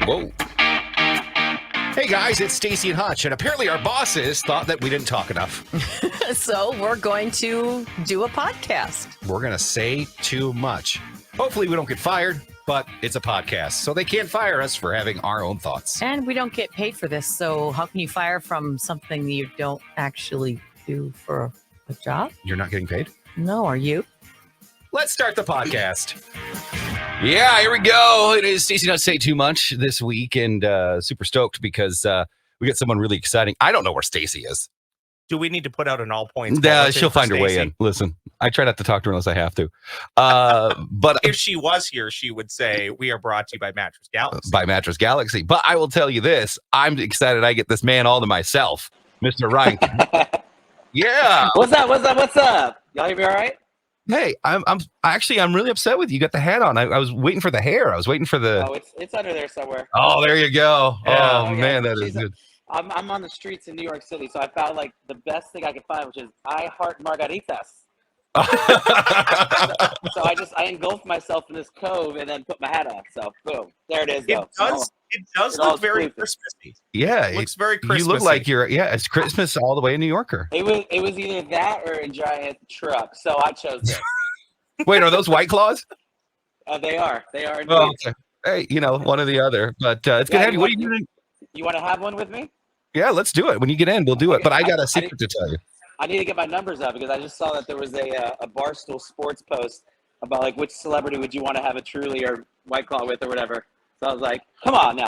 Whoa. Hey guys, it's Staci and Hutch, and apparently our bosses thought that we didn't talk enough. So we're going to do a podcast. We're going to say too much. Hopefully we don't get fired, but it's a podcast, so they can't fire us for having our own thoughts. And we don't get paid for this, so how can you fire from something you don't actually do for a job? You're not getting paid? No, are you? Let's start the podcast. Yeah, here we go. It is Staci Not Say Too Much this week, and super stoked because we got someone really exciting. I don't know where Staci is. Do we need to put out an all points? She'll find her way in. Listen, I try not to talk to her unless I have to. But if she was here, she would say, we are brought to you by Mattress Galaxy. By Mattress Galaxy. But I will tell you this. I'm excited I get this man all to myself. Mr. Ryan. Yeah. What's up? Y'all hear me all right? Hey, I'm really upset with you. You got the hat on. I was waiting for the hair. I was waiting for the. Oh, it's under there somewhere. Oh, there you go. Yeah. Oh, okay. Man, that is good. I'm on the streets in New York City, so I found like the best thing I could find, which is I heart margaritas. So I engulfed myself in this cove and then put my hat on. So boom, there it is. It does look very Christmassy. Yeah, it looks very Christmassy. You look like it's Christmas all the way in New Yorker. It was either that or a giant truck, so I chose this. Wait, are those White Claws? They are. They are. Oh, okay. Hey, one or the other, but it's good to have you. What are you doing? You want to have one with me? Yeah, let's do it. When you get in, we'll do it. But I got a secret to tell you. I need to get my numbers up because I just saw that there was a Barstool Sports post about like which celebrity would you want to have a Truly or White Claw with or whatever. So I was like, come on.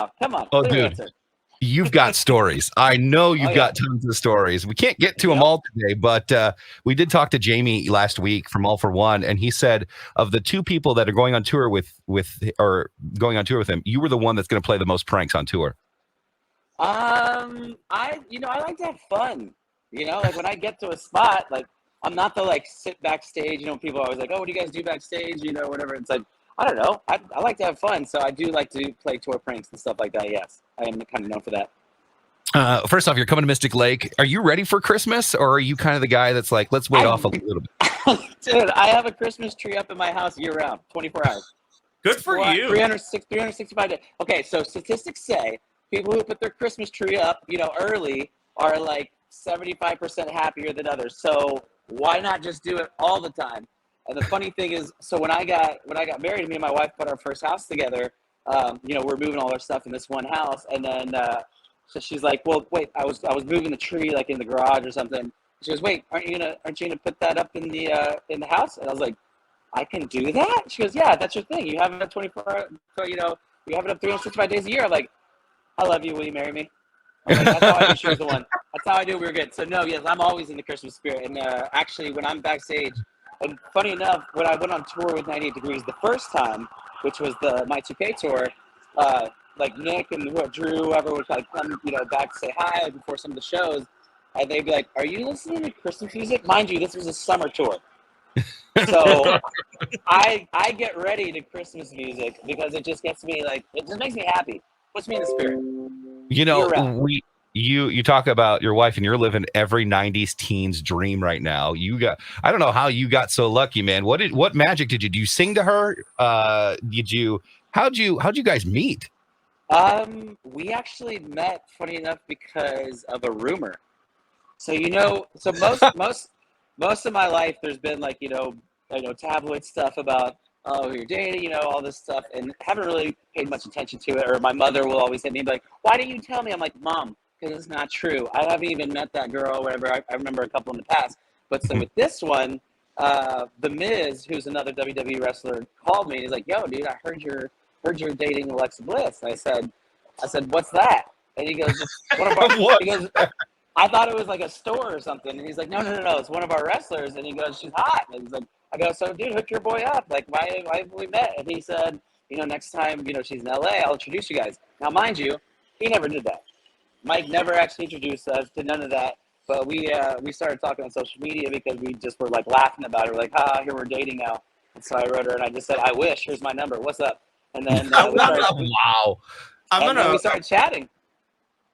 Oh, dude, answer. You've got stories. I know you've got tons of stories. We can't get to them all today, but we did talk to Jamie last week from All for One, and he said of the two people that are going on tour with him, you were the one that's going to play the most pranks on tour. I like to have fun. Like when I get to a spot, like I'm not the like sit backstage. People are always like, oh, what do you guys do backstage? Whatever. It's like, I don't know. I like to have fun, so I do like to play tour pranks and stuff like that. Yes, I am kind of known for that. First off, you're coming to Mystic Lake. Are you ready for Christmas, or are you kind of the guy that's like, let's wait off a little bit? Dude, I have a Christmas tree up in my house year round, 24 hours. Good for you. 365 days. Okay, so statistics say people who put their Christmas tree up, early are like 75% happier than others. So why not just do it all the time? And the funny thing is, so when I got married, me and my wife put our first house together. We're moving all our stuff in this one house, and then so she's like, "Well, wait, I was moving the tree like in the garage or something." She goes, "Wait, aren't you gonna put that up in the house?" And I was like, "I can do that." She goes, "Yeah, that's your thing. You have it up 24. You have it up 365 days a year." I'm like, "I love you. Will you marry me?" I'm like, that's how I knew she was the one. That's how I knew we were good. So no, yes, I'm always in the Christmas spirit. And actually, when I'm backstage, and funny enough, when I went on tour with 98 Degrees the first time, which was the My 2K tour, like Nick and Drew, whoever would like come, back to say hi before some of the shows, and they'd be like, "Are you listening to Christmas music?" Mind you, this was a summer tour, so I get ready to Christmas music because it just gets me it just makes me happy, puts me in the spirit. You talk about your wife, and you're living every 90s teen's dream right now. I don't know how you got so lucky, man. What magic did you do? You sing to her? How'd you guys meet? We actually met, funny enough, because of a rumor. So most of my life there's been tabloid stuff about who you're dating, all this stuff, and haven't really paid much attention to it. Or my mother will always hit me and be like, "Why didn't you tell me?" I'm like, "Mom, because it's not true. I haven't even met that girl," or whatever. I remember a couple in the past. But so with this one, The Miz, who's another WWE wrestler, called me and he's like, "Yo, dude, I heard you're dating Alexa Bliss." I said, "What's that?" And he goes, "It's one of our." He goes, "I thought it was like a store or something." And he's like, No, it's one of our wrestlers." And he goes, "She's hot." And he's like, I go, "So, dude, hook your boy up. Like, why have we met?" And he said, "Next time, she's in LA, I'll introduce you guys." Now, mind you, he never did that. Mike never actually introduced us to none of that. But we started talking on social media because we just were like laughing about it. We're like, here we're dating now. And so I wrote her and I just said, "I wish. Here's my number. What's up?" And then wow. we started chatting.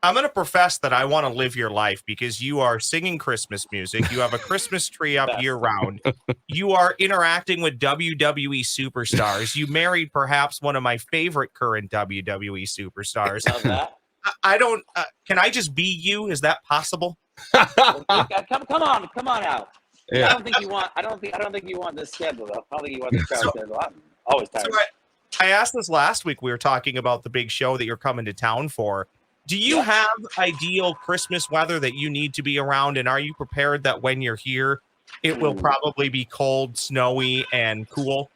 I'm going to profess that I want to live your life because you are singing Christmas music. You have a Christmas tree up year round. You are interacting with WWE superstars. You married perhaps one of my favorite current WWE superstars. Love that. I don't. Can I just be you? Is that possible? Come on out. Yeah. I don't think you want this schedule though. I don't think you want this schedule. I'm always tired. So I asked this last week. We were talking about the big show that you're coming to town for. Do you have ideal Christmas weather that you need to be around? And are you prepared that when you're here, it will probably be cold, snowy, and cool?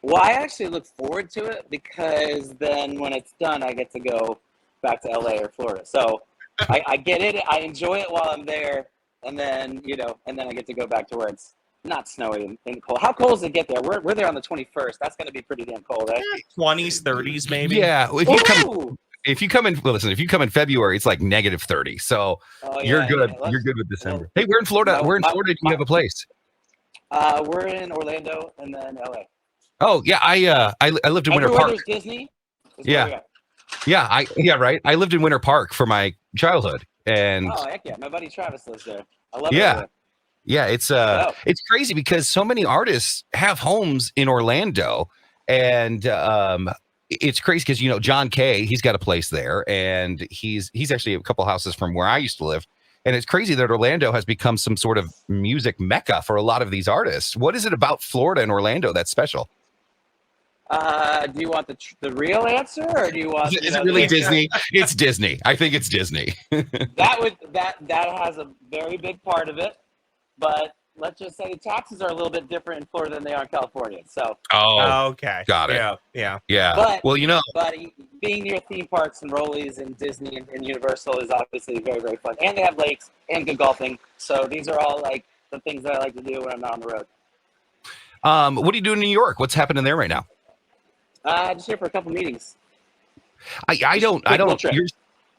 Well, I actually look forward to it because then when it's done, I get to go back to LA or Florida. So I get it. I enjoy it while I'm there. And then, and then I get to go back to where it's not snowy and cold. How cold does it get there? We're there on the 21st. That's going to be pretty damn cold, right? 20s, 30s, maybe. Yeah. If you come in February, it's like -30. So you're good. You're good with December. Hey, we're in Florida. We're in Florida. Do you have a place? We're in Orlando and then LA. Oh yeah, I lived in Winter Park. There's Disney. Yeah. Right. I lived in Winter Park for my childhood, and heck yeah, my buddy Travis lives there. I love it. Yeah, it's crazy because so many artists have homes in Orlando, and it's crazy because John Kay, he's got a place there, and he's actually a couple houses from where I used to live, and it's crazy that Orlando has become some sort of music mecca for a lot of these artists. What is it about Florida and Orlando that's special? Do you want the real answer, or do you want? Is it really Disney? It's Disney. I think it's Disney. that has a very big part of it, but let's just say taxes are a little bit different in Florida than they are in California. So. Oh, okay. Got it. Yeah. But, well, but being near theme parks and Rollies and Disney and Universal is obviously very, very fun, and they have lakes and good golfing. So these are all like the things that I like to do when I'm not on the road. What are you doing in New York? What's happening there right now? Just here for a couple meetings. I don't.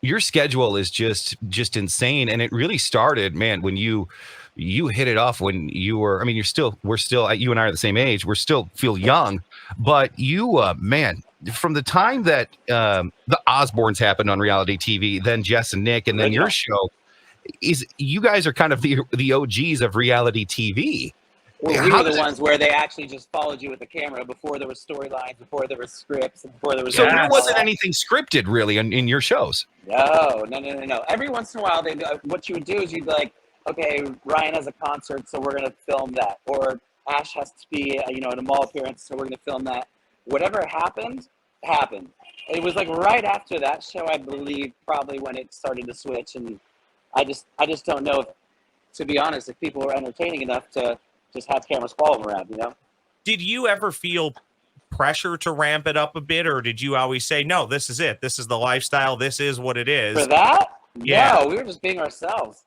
Your schedule is just insane, and it really started, man, when you hit it off when you were. I mean, we're still. You and I are the same age. We're still feel young, but you, man, from the time that the Osbournes happened on reality TV, then Jess and Nick, and then your show, you guys are kind of the OGs of reality TV. Well, we were the ones where they actually just followed you with the camera before there was storylines, before there was scripts, before there was. So there wasn't anything scripted really in your shows. No. Every once in a while, what you would do is you'd be like, okay, Ryan has a concert, so we're gonna film that, or Ash has to be, in a mall appearance, so we're gonna film that. Whatever happened. It was like right after that show, I believe, probably when it started to switch, and I just don't know if, to be honest, if people were entertaining enough to just have cameras follow them around, Did you ever feel pressure to ramp it up a bit, or did you always say, no, this is it, this is the lifestyle, this is what it is? For that? Yeah. No, we were just being ourselves.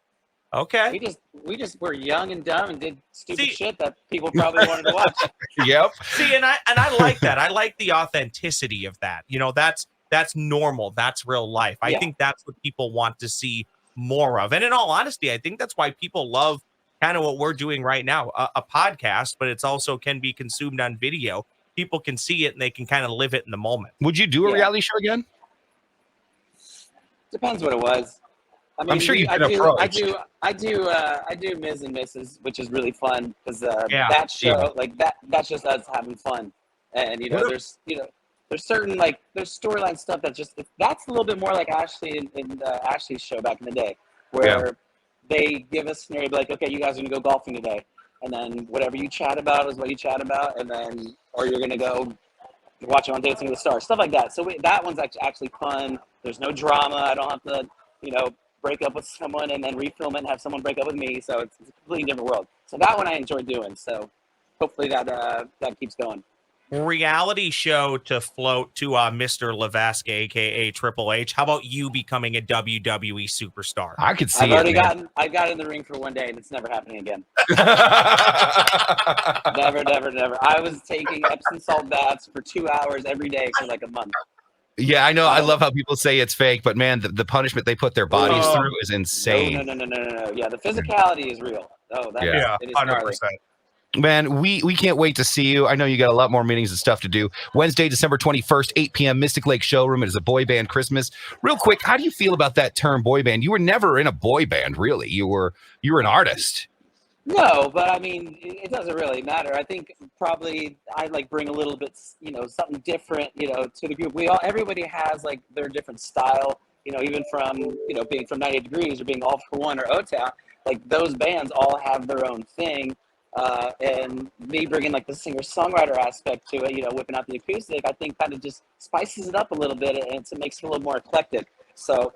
Okay. We just were young and dumb and did stupid shit that people probably wanted to watch. Yep. See, and I like that. I like the authenticity of that. That's normal. That's real life. I think that's what people want to see more of. And in all honesty, I think that's why people love kind of what we're doing right now, a podcast, but it's also can be consumed on video. People can see it and they can kind of live it in the moment. Would you do a reality show again? Depends what it was. I mean, I'm sure you've been approached. I do Ms. and Mrs., which is really fun because that show, like that's just us having fun. And there's certain there's storyline stuff that's a little bit more like Ashley and Ashley's show back in the day, where they give us a scenario, like, okay, you guys are gonna go golfing today, and then whatever you chat about is what you chat about, and then or you're gonna go watch it on Dancing with the Stars, stuff like that. So that one's actually fun. There's no drama. I don't have to, break up with someone and then refilm it and have someone break up with me. So it's a completely different world. So that one I enjoy doing. So hopefully that keeps going. Reality show to float to Mr. Levesque, aka Triple H. How about you becoming a WWE superstar? I could see I got in the ring for one day and it's never happening again. Never. I was taking Epsom salt baths for 2 hours every day for like a month. Yeah, I know. I love how people say it's fake, but man, the punishment they put their bodies through is insane. No. Yeah, the physicality is real. Oh, it is 100%. Man, we can't wait to see you. I know you got a lot more meetings and stuff to do. Wednesday, December 21st, 8 p.m., Mystic Lake Showroom. It is a boy band Christmas. Real quick, how do you feel about that term boy band? You were never in a boy band, really. You were an artist. No, but I mean, it doesn't really matter. I think probably I like bring a little bit, something different, to the group. Everybody has like their different style, even from, being from 98 Degrees or being All for One or O-Town, like those bands all have their own thing. And me bringing like the singer-songwriter aspect to it, whipping out the acoustic, I think kind of just spices it up a little bit and it makes it a little more eclectic. So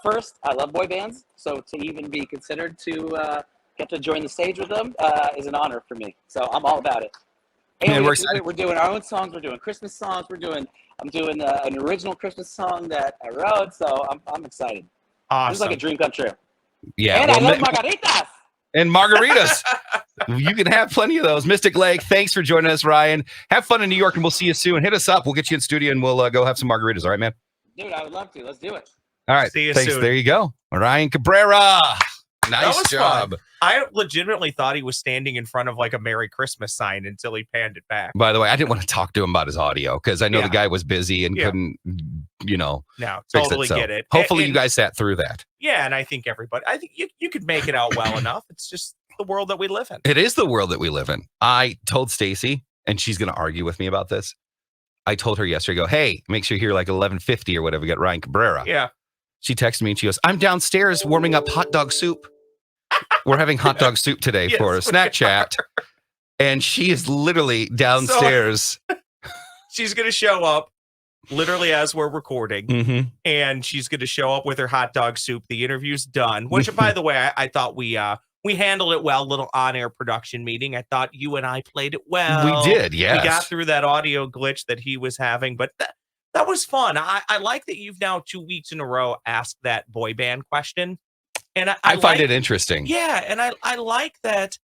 first, I love boy bands. So to even be considered to get to join the stage with them is an honor for me. So I'm all about it. And we're doing our own songs. We're doing Christmas songs. I'm doing an original Christmas song that I wrote. So I'm excited. Awesome. This is like a dream come true. Yeah. And I love margaritas. And margaritas. You can have plenty of those. Mystic Lake, thanks for joining us, Ryan. Have fun in New York, and we'll see you soon. Hit us up. We'll get you in studio, and we'll go have some margaritas. All right, man? Dude, I would love to. Let's do it. All right. See you thanks. soon. There you go. Ryan Cabrera. Nice job. Fun. I legitimately thought he was standing in front of like a Merry Christmas sign until he panned it back. By the way, I didn't want to talk to him about his audio because I know the guy was busy and couldn't, No, fix totally it. So get it. Hopefully and you guys sat through that. Yeah, and I think you could make it out well enough. It's just the world that we live in. It is the world that we live in. I told Staci, and she's going to argue with me about this. I told her yesterday, go, hey, make sure you're here like 11:50 or whatever. We got Ryan Cabrera. Yeah. She texted me and she goes, I'm downstairs warming up hot dog soup. We're having hot dog soup today for a snack chat. And she is literally downstairs. So, she's going to show up literally as we're recording. And she's going to show up with her hot dog soup. The interview's done, which, by the way, I thought we handled it well. Little on-air production meeting. I thought you and I played it well. We did, yes. We got through that audio glitch that he was having, but that was fun. I like that you've now 2 weeks in a row asked that boy band question. And I find it interesting. Yeah, and I like that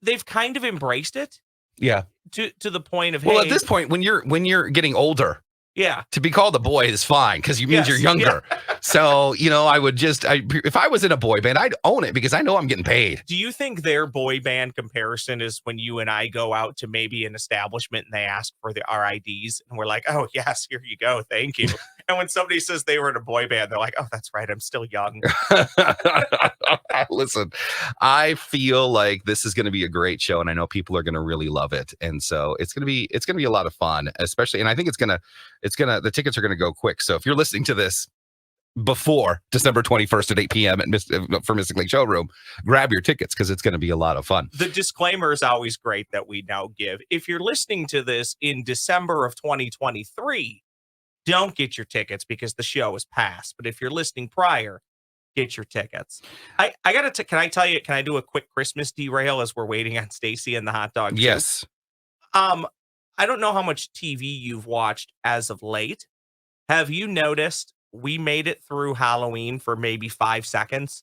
they've kind of embraced it. Yeah. To the point of, well, at this point, when you're getting older, to be called a boy is fine because you means you're younger. Yeah. So, I would if I was in a boy band, I'd own it because I know I'm getting paid. Do you think their boy band comparison is when you and I go out to maybe an establishment and they ask for our IDs and we're like, oh, yes, here you go. Thank you. And when somebody says they were in a boy band, they're like, oh, that's right. I'm still young. Listen, I feel like this is going to be a great show and I know people are going to really love it. And so it's going to be a lot of fun, especially. And I think the tickets are going to go quick. So if you're listening to this before December 21st at 8 p.m. for Mystic Lake Showroom, grab your tickets because it's going to be a lot of fun. The disclaimer is always great that we now give. If you're listening to this in December of 2023, don't get your tickets because the show is past. But if you're listening prior, get your tickets. I got to, can I do a quick Christmas derail as we're waiting on Staci and the hot dog? Yes. I don't know how much TV you've watched as of late. Have you noticed we made it through Halloween for maybe 5 seconds?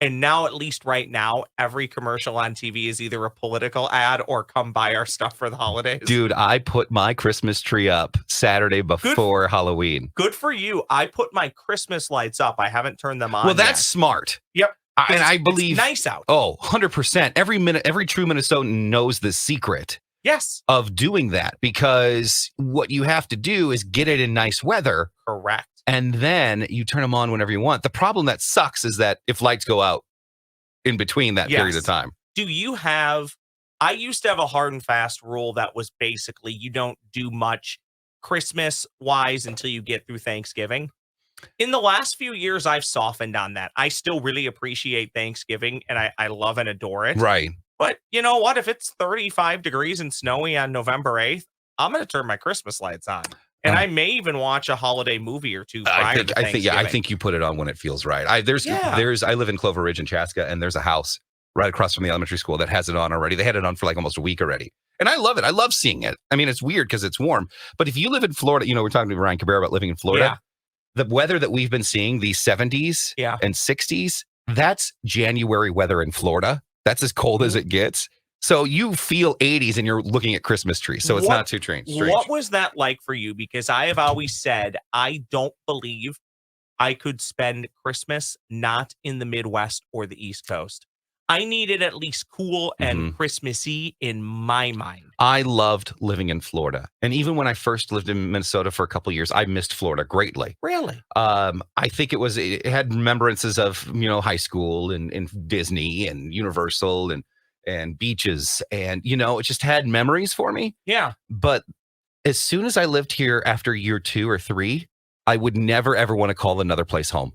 And now, at least right now, every commercial on TV is either a political ad or come buy our stuff for the holidays. Dude, I put my Christmas tree up Saturday before Halloween. Good for you. I put my Christmas lights up. I haven't turned them on. Well, that's smart. Yep. And I believe it's nice out. Oh, 100%. Every true Minnesotan knows the secret. Yes. Of doing that, because what you have to do is get it in nice weather. Correct. And then you turn them on whenever you want. The problem that sucks is that if lights go out in between that period of time. I used to have a hard and fast rule that was basically you don't do much Christmas wise until you get through Thanksgiving. In the last few years, I've softened on that. I still really appreciate Thanksgiving and I love and adore it. Right. But you know what? If it's 35 degrees and snowy on November 8th, I'm going to turn my Christmas lights on. And I may even watch a holiday movie or two prior to Thanksgiving. I think you put it on when it feels right. I live in Clover Ridge in Chaska, and there's a house right across from the elementary school that has it on already. They had it on for like almost a week already. And I love it. I love seeing it. I mean, it's weird because it's warm. But if you live in Florida, we're talking to Ryan Cabrera about living in Florida. Yeah. The weather that we've been seeing, the 70s and 60s, that's January weather in Florida. That's as cold as it gets. So you feel 80s and you're looking at Christmas trees. So it's not too strange. What was that like for you? Because I have always said, I don't believe I could spend Christmas not in the Midwest or the East Coast. I needed at least cool and Christmassy in my mind. I loved living in Florida. And even when I first lived in Minnesota for a couple of years, I missed Florida greatly. Really? I think it had remembrances of, high school and Disney and Universal and beaches. And, it just had memories for me. Yeah. But as soon as I lived here after year 2 or 3, I would never, ever want to call another place home.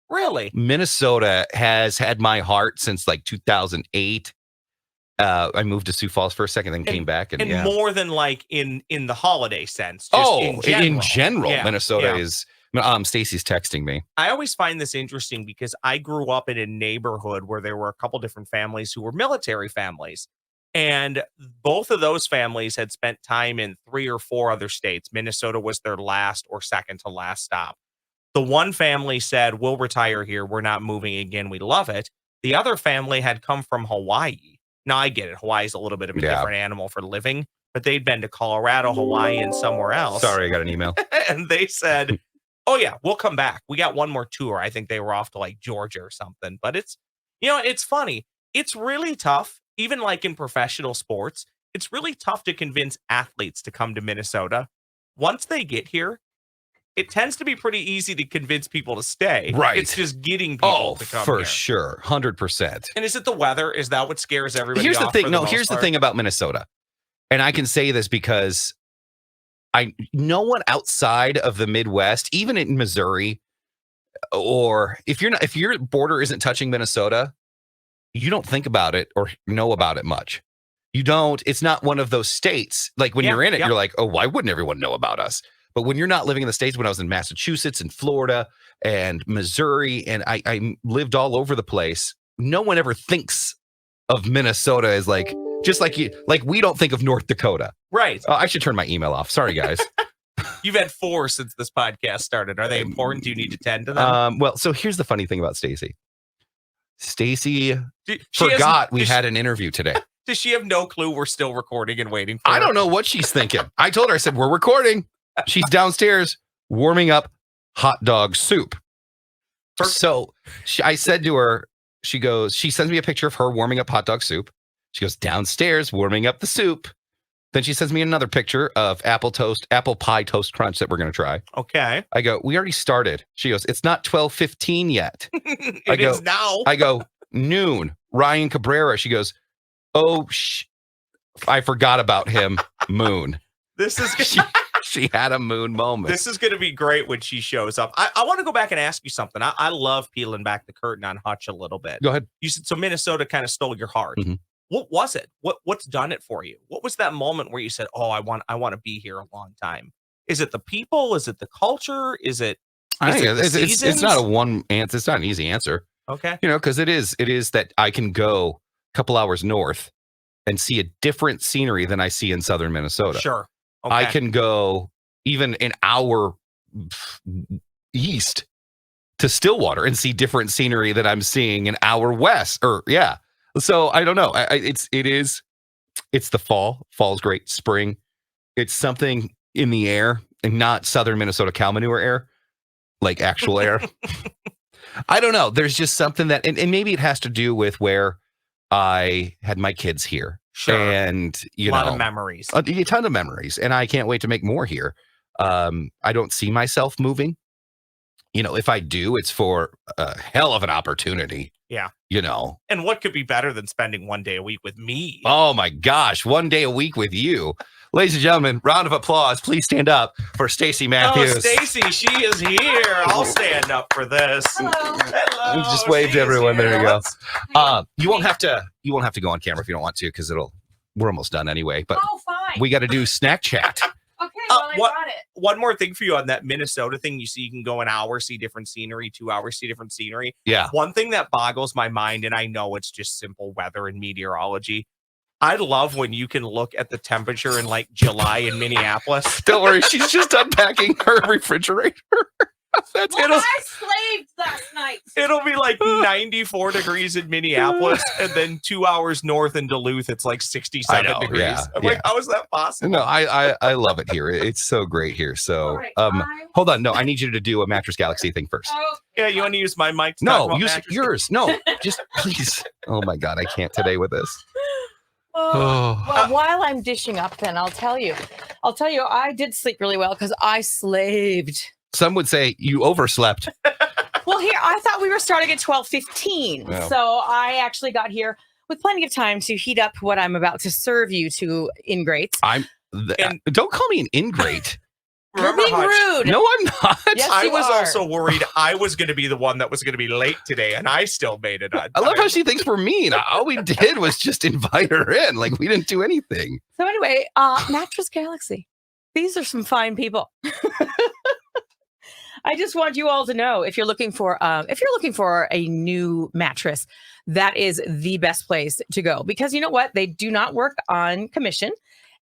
Really? Minnesota has had my heart since like 2008. I moved to Sioux Falls for a second, then came back. And more than like in the holiday sense. Just in general, yeah. Minnesota is. Staci's texting me. I always find this interesting because I grew up in a neighborhood where there were a couple different families who were military families. And both of those families had spent time in 3 or 4 other states. Minnesota was their last or second to last stop. The one family said, we'll retire here. We're not moving again. We love it. The other family had come from Hawaii. Now, I get it. Hawaii is a little bit of a different animal for living, but they'd been to Colorado, Hawaii, and somewhere else. Sorry, I got an email. And they said, oh, yeah, we'll come back. We got one more tour. I think they were off to like Georgia or something. But it's funny. It's really tough, even like in professional sports. It's really tough to convince athletes to come to Minnesota. Once they get here, it tends to be pretty easy to convince people to stay. Right. It's just getting people to come for here. Sure. 100%. And is it the weather? Is that what scares everybody Here's the off thing. for No, most here's the part? thing about Minnesota. And I can say this because no one outside of the Midwest, even in Missouri, or if your border isn't touching Minnesota, you don't think about it or know about it much. You don't. It's not one of those states. Like when you're in it, you're like, oh, why wouldn't everyone know about us? But when you're not living in the States, when I was in Massachusetts and Florida and Missouri, and I lived all over the place, no one ever thinks of Minnesota as like, just like we don't think of North Dakota. Right. I should turn my email off. Sorry, guys. You've had 4 since this podcast started. Are they important? Do you need to tend to them? Well, so here's the funny thing about Staci. Staci forgot we had an interview today. Does she have no clue we're still recording and waiting for I her? don't know what she's thinking. I told her, I said, we're recording. She's downstairs warming up hot dog soup. So I said to her, she sends me a picture of her warming up hot dog soup. She goes downstairs warming up the soup. Then she sends me another picture of apple pie toast crunch that we're going to try. Okay. I go, we already started. She goes, it's not 12:15 yet. It is now. I go, noon. Ryan Cabrera. She goes, oh, I forgot about him. Moon. This is she had a moon moment. This is going to be great when she shows up. I want to go back and ask you something. I love peeling back the curtain on Hutch a little bit. Go ahead. You said so Minnesota kind of stole your heart. Mm-hmm. What was it? What's done it for you? What was that moment where you said, "Oh, I want to be here a long time"? Is it the people? Is it the culture? Is it? It's not a one answer. It's not an easy answer. Okay. Because it is that I can go a couple hours north and see a different scenery than I see in southern Minnesota. Sure. Okay. I can go even an hour east to Stillwater and see different scenery that I'm seeing an hour west. So I don't know. It's the fall. Fall's great. Spring. It's something in the air and not southern Minnesota cow manure air, like actual air. I don't know. There's just something that, and maybe it has to do with where I had my kids here. Sure. And a lot of memories. A ton of memories. And I can't wait to make more here. I don't see myself moving. If I do, it's for a hell of an opportunity. Yeah. And what could be better than spending 1 day a week with me? Oh my gosh, 1 day a week with you. Ladies and gentlemen, round of applause. Please stand up for Staci Matthews. Oh, Staci, she is here. I'll stand up for this. Hello. Just wave to everyone. There you go. You won't have to go on camera if you don't want to, because we're almost done anyway. But fine. we got to do snack chat. Okay, I got it. One more thing for you on that Minnesota thing. You can go an hour, see different scenery, 2 hours, see different scenery. Yeah. One thing that boggles my mind, and I know it's just simple weather and meteorology. I love when you can look at the temperature in like July in Minneapolis. Don't worry, she's just unpacking her refrigerator. I slaved last night. It'll be like 94 degrees in Minneapolis, and then 2 hours north in Duluth, it's like 67 degrees. Yeah, I'm like, how is that possible? No, I love it here. It's so great here. So, hold on. No, I need you to do a Mattress Galaxy thing first. Yeah, you want to use my mic? To talk No, about use Mattress yours. No, just please. Oh my God, I can't today with this. Well, while I'm dishing up, then I'll tell you, I did sleep really well because I slaved. Some would say you overslept. Well, here I thought we were starting at 12:15, so I actually got here with plenty of time to heat up what I'm about to serve you to ingrates. Don't call me an ingrate. You're being rude. No, I'm not. Yes, I you was are. also worried I was going to be the one that was going to be late today, and I still made it on I love time. how she thinks we're mean. All we did was just invite her in. Like, we didn't do anything. So anyway, Mattress Galaxy. These are some fine people. I just want you all to know if you're looking for a new mattress, that is the best place to go, because you know what? They do not work on commission.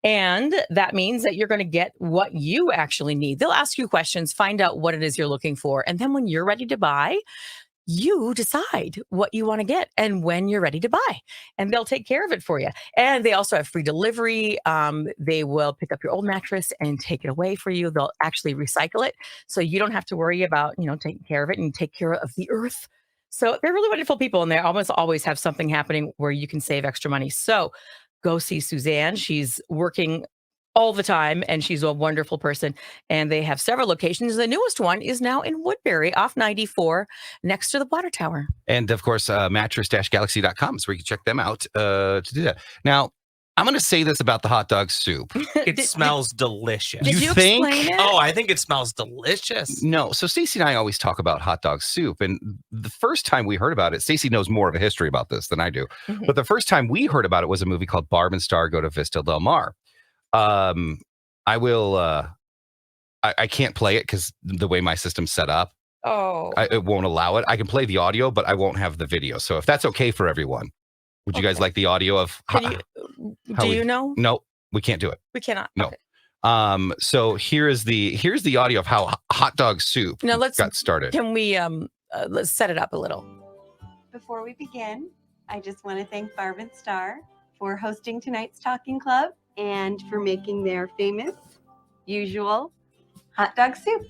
And that means that you're going to get what you actually need. They'll ask you questions, find out what it is you're looking for. And then when you're ready to buy, you decide what you want to get and when you're ready to buy. And they'll take care of it for you. And they also have free delivery. They will pick up your old mattress and take it away for you. They'll actually recycle it. So you don't have to worry about, taking care of it and take care of the earth. So they're really wonderful people. And they almost always have something happening where you can save extra money. So go see Suzanne. She's working all the time, and she's a wonderful person. And they have several locations. The newest one is now in Woodbury off 94 next to the water tower. And of course, mattress-galaxy.com is where you can check them out to do that. Now, I'm going to say this about the hot dog soup. It smells delicious. Did you think? Explain it? Oh, I think it smells delicious. No. So Staci and I always talk about hot dog soup. And the first time we heard about it, Staci knows more of a history about this than I do. Mhm. But the first time we heard about it was a movie called Barb and Star Go to Vista Del Mar. I will, I can't play it because the way my system's set up, Oh. it won't allow it. I can play the audio, but I won't have the video. So if that's okay for everyone, would you guys Okay. like the audio of? Do you know? No, we can't do it. We cannot. No. Okay. So here's the audio of how hot dog soup Now got started. Can we let's set it up a little. Before we begin, I just want to thank Barb and Star for hosting tonight's Talking Club and for making their famous, usual hot dog soup.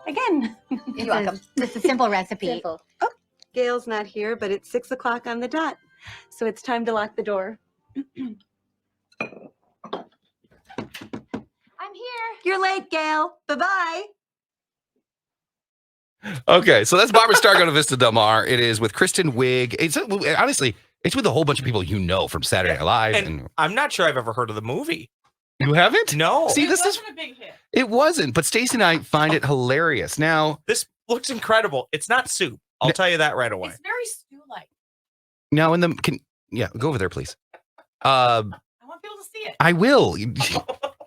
Again. You're welcome. It's a simple recipe. Simple. Oh, Gail's not here, but it's 6 o'clock on the dot. So it's time to lock the door. I'm here. You're late, Gail. Bye-bye. Okay, so that's Barbara Star Go to Vista Del Mar. It is with Kristen Wiig. It's honestly, it's with a whole bunch of people from Saturday Night Live. And I'm not sure I've ever heard of the movie. You haven't? No. See, It wasn't a big hit. It wasn't, but Staci and I find it hilarious. Now, This looks incredible. It's not soup. I'll tell you that right away. It's very stew-like. now go over there, please. I want people to see it. I will.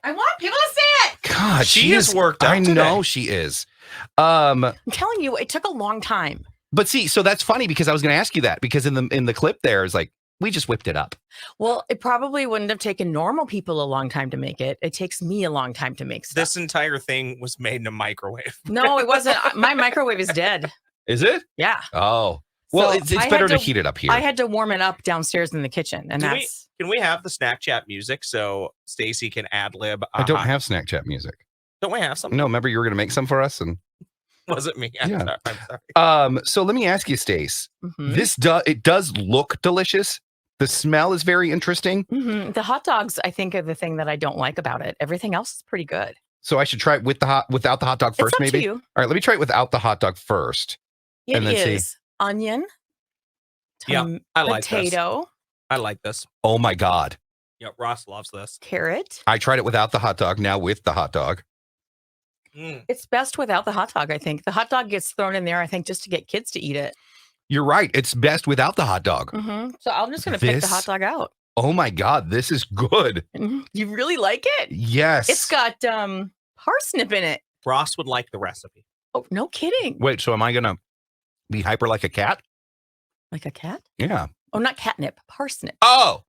I want people to see it. God, She is worked out I know today. she is. I'm telling you, it took a long time. But see, so that's funny because I was going to ask you that because in the clip there is like we just whipped it up. Well, it probably wouldn't have taken normal people a long time to make it. It takes me a long time to make stuff. This entire thing was made in a microwave. No, it wasn't. My microwave is dead. Is it? Yeah. Oh, well, So it's I better had to heat it up here. I had to warm it up downstairs in the kitchen, and Can we have the snack chat music so Staci can ad lib? I don't have snack chat music. Don't we have some? No, remember you were going to make some for us, and Was it me? Yeah. I'm sorry. So let me ask you, Stace. Mhm. It does look delicious. The smell is very interesting. Mhm. The hot dogs, I think, are the thing that I don't like about it. Everything else is pretty good. So I should try it without the hot dog first, it's up maybe. to you. All right, let me try it without the hot dog first. It And then see. is onion, Yeah, I like this. potato, I like this. Oh my God. Yeah, Ross loves this. carrot. I tried it without the hot dog, now with the hot dog. Mm. It's best without the hot dog, I think. The hot dog gets thrown in there, I think, just to get kids to eat it. You're right. It's best without the hot dog. So I'm just going to pick the This- hot dog out. Oh my God, this is good. You really like it? Yes. It's got parsnip in it. Ross would like the recipe. Oh, no kidding. Wait, so am I going to be hyper like a cat? Like a cat? Yeah. Oh, not catnip, parsnip. Oh,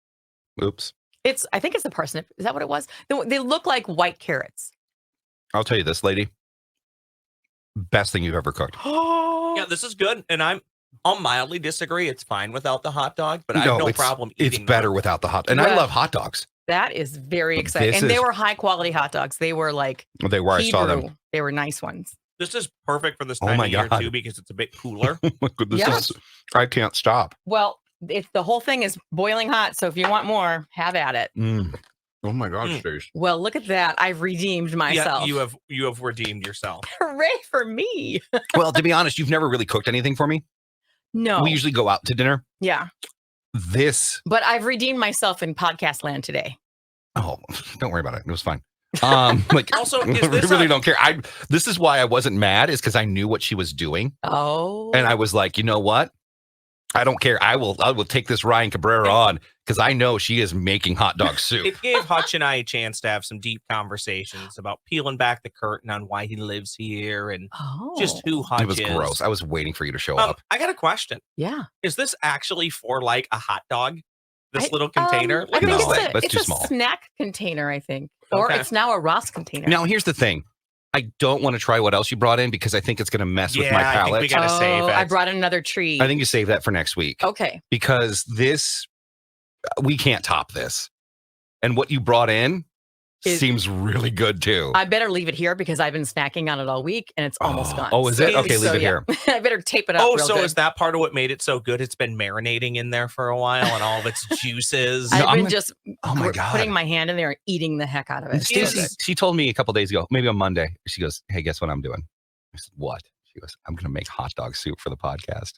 oops. I think it's a parsnip. Is that what it was? They look like white carrots. I'll tell you this, lady. best thing you've ever cooked. Yeah, this is good. And I'll mildly disagree. It's fine without the hot dog, but I have no problem eating It's better without the hot. And I love hot dogs. That is very exciting. And they were high quality hot dogs. They were like they were. I saw them. They were nice ones. This is perfect for this time of year too, because it's a bit cooler. Oh my goodness, I can't stop. Well, the whole thing is boiling hot. So if you want more, have at it. Oh my gosh, Stace. Well, look at that. I've redeemed myself. Yeah, you have redeemed yourself. Hooray for me. Well, to be honest, you've never really cooked anything for me. No. We usually go out to dinner. Yeah. But I've redeemed myself in podcast land today. Oh, don't worry about it. It was fine. Like also, I really don't care. This is why I wasn't mad, is because I knew what she was doing. Oh. And I was like, you know what? I don't care. I will take this Ryan Cabrera on, because I know she is making hot dog soup. It gave Hutch and I a chance to have some deep conversations about peeling back the curtain on why he lives here and just who Hutch is. It was gross. I was waiting for you to show up. I got a question. Yeah. Is this actually for like a hot dog? This little container? I think that's it's too a small. Snack container, I think. Or it's now a Ross container. Now, here's the thing. I don't want to try what else you brought in, because I think it's going to mess with my palate. I think we got to save it. I brought another treat. I think you save that for next week. Okay. Because we can't top this. And what you brought in seems really good too. I better leave it here, because I've been snacking on it all week and it's almost gone. Oh, is it? Okay, leave it here. I better tape it up. Oh, so is that part of what made it so good? It's been marinating in there for a while and all of its juices. I've been just God. putting my hand in there and eating the heck out of it. She told me a couple days ago, maybe on Monday, she goes, hey, guess what I'm doing? I said, what? She goes, I'm going to make hot dog soup for the podcast.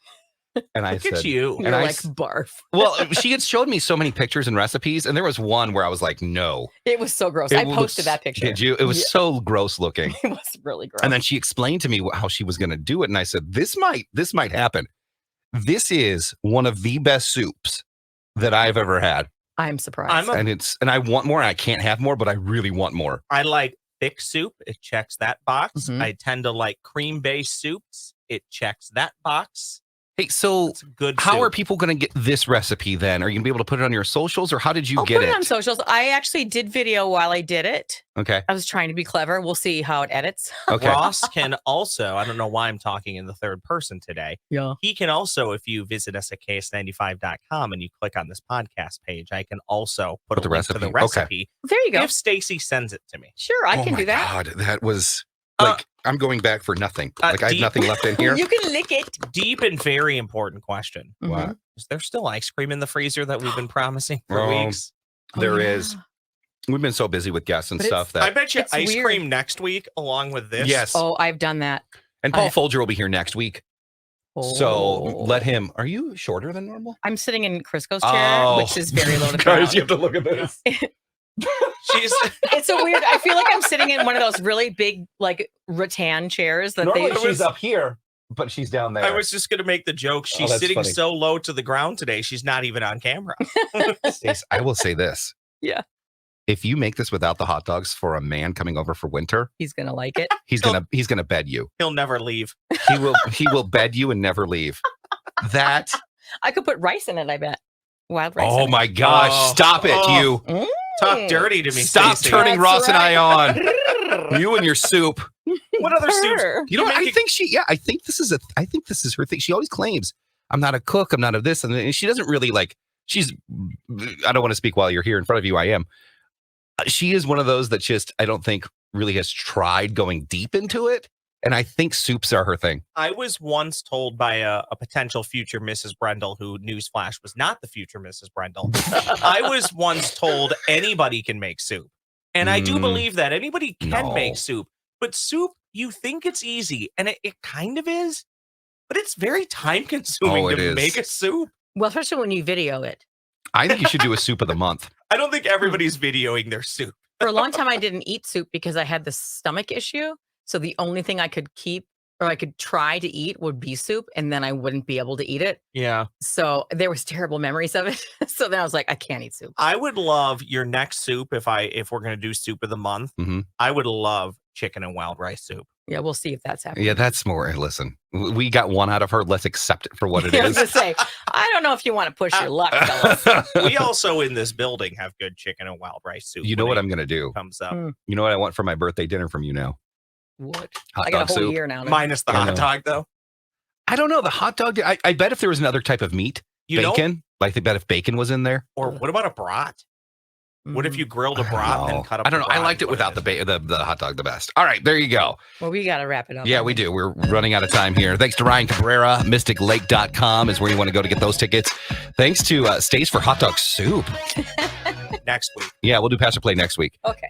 And I said, You're like, barf. Well, she had showed me so many pictures and recipes, and there was one where I was like, no. It was so gross. I posted that picture. Did you? It was so gross looking. It was really gross. And then she explained to me how she was going to do it, and I said, this might happen. This is one of the best soups that I've ever had. I'm surprised. And I want more. And I can't have more, but I really want more. I like thick soup. It checks that box. Mhm. I tend to like cream-based soups. It checks that box. Hey, so how are people going to get this recipe then? Are you going to be able to put it on your socials, or how did you get put it? On socials. I actually did video while I did it. Okay. I was trying to be clever. We'll see how it edits. Okay. Ross can also, I don't know why I'm talking in the third person today. Yeah. He can also, if you visit us at ks95.com and you click on this podcast page, I can also put a link to the recipe. There you go. If Staci sends it to me. Sure, I can do that. God, that was like, I'm going back for nothing. Like I have nothing left in here. You can lick it. Deep and very important question. What? Is there still ice cream in the freezer that we've been promising for weeks? There is. We've been so busy with guests and stuff that I bet you ice cream next week along with this. Yes. Oh, I've done that. And Paul Folger will be here next week. So let him. Are you shorter than normal? I'm sitting in Crisco's chair, which is very low to the ground. Guys, you have to look at this. It's a weird. I feel like I'm sitting in one of those really big, like rattan chairs that Normally she's up here, but she's down there. I was just going to make the joke. She's sitting so low to the ground today. She's not even on camera. Stace, I will say this. Yeah. If you make this without the hot dogs for a man coming over for winter, he's gonna like it. He's gonna bed you. He'll never leave. He will bed you and never leave. That I could put rice in it. I bet. Wild rice. Oh my gosh! Stop it, you. Talk dirty to me. Stop Stacey. turning Ross and I on. You and your soup. What other soups? You know what? I think this is her thing. She always claims, I'm not a cook, I'm not of this. And she doesn't really like, I don't want to speak while you're here in front of you. I am. She is one of those that just, I don't think really has tried going deep into it. And I think soups are her thing. I was once told by a potential future Mrs. Brendel, who newsflash was not the future Mrs. Brendel. I was once told anybody can make soup. And I do believe that anybody can make soup. But soup, you think it's easy. And it kind of is. But it's very time consuming to make a soup. Well, especially when you video it. I think you should do a soup of the month. I don't think everybody's videoing their soup. For a long time, I didn't eat soup because I had this stomach issue. So the only thing I could keep or I could try to eat would be soup, and then I wouldn't be able to eat it. Yeah. So there was terrible memories of it. So then I was like, I can't eat soup. I would love your next soup if we're going to do soup of the month. Mm-hmm. I would love chicken and wild rice soup. Yeah, we'll see if that's happening. Yeah, that's more. Listen, we got one out of her. Let's accept it for what it is. I was going to say, I don't know if you want to push your luck, fellas. We also in this building have good chicken and wild rice soup. You know what I'm going to do? Comes up. You know what I want for my birthday dinner from you now? What? Hot I got dog a whole soup. year now. Minus the I hot know. dog, though. I don't know. The hot dog. I bet if there was another type of meat, You know, bacon. I think bet if bacon was in there. or what about a brat? What if you grilled a I don't brat and know. cut up? I don't the know. I brat liked and it put without in? the hot dog the best. All right, there you go. Well, we got to wrap it up. Yeah, we do. We're running out of time here. Thanks to Ryan Cabrera. MysticLake.com is where you want to go to get those tickets. Thanks to Stace for hot dog soup. Next week. Yeah, we'll do Pastor Play next week. Okay.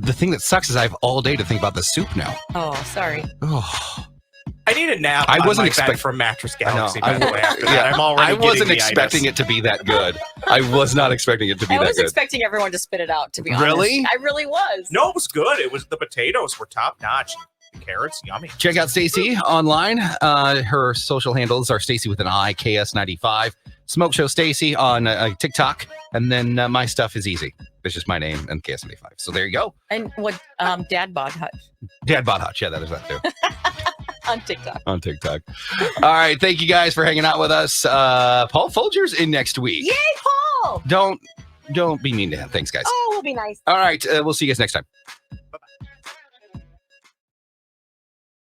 The thing that sucks is I have all day to think about the soup now. Oh, sorry. Oh, I need a nap. I on wasn't my expect- bed from Mattress I know. Galaxy. By the way, after that, I'm already. I wasn't getting the expecting itis. it to be that good. I was not expecting it to be I that was good. expecting everyone to spit it out, to be honest. Really? I really was. No, it was good. It was the potatoes were top notch. Carrots, yummy. Check out Stacy online. Her social handles are Stacy with an I, KS95. Smoke Show Stacy on TikTok. And then my stuff is easy. It's just my name and KS95. So there you go. And what Dad Bod Hut Dad Bod Hutch. Yeah, that is that too. on TikTok. On TikTok. All right. Thank you guys for hanging out with us. Paul Folger's in next week. Yay, Paul! Don't be mean to him. Thanks, guys. Oh, we'll be nice. All right. We'll see you guys next time.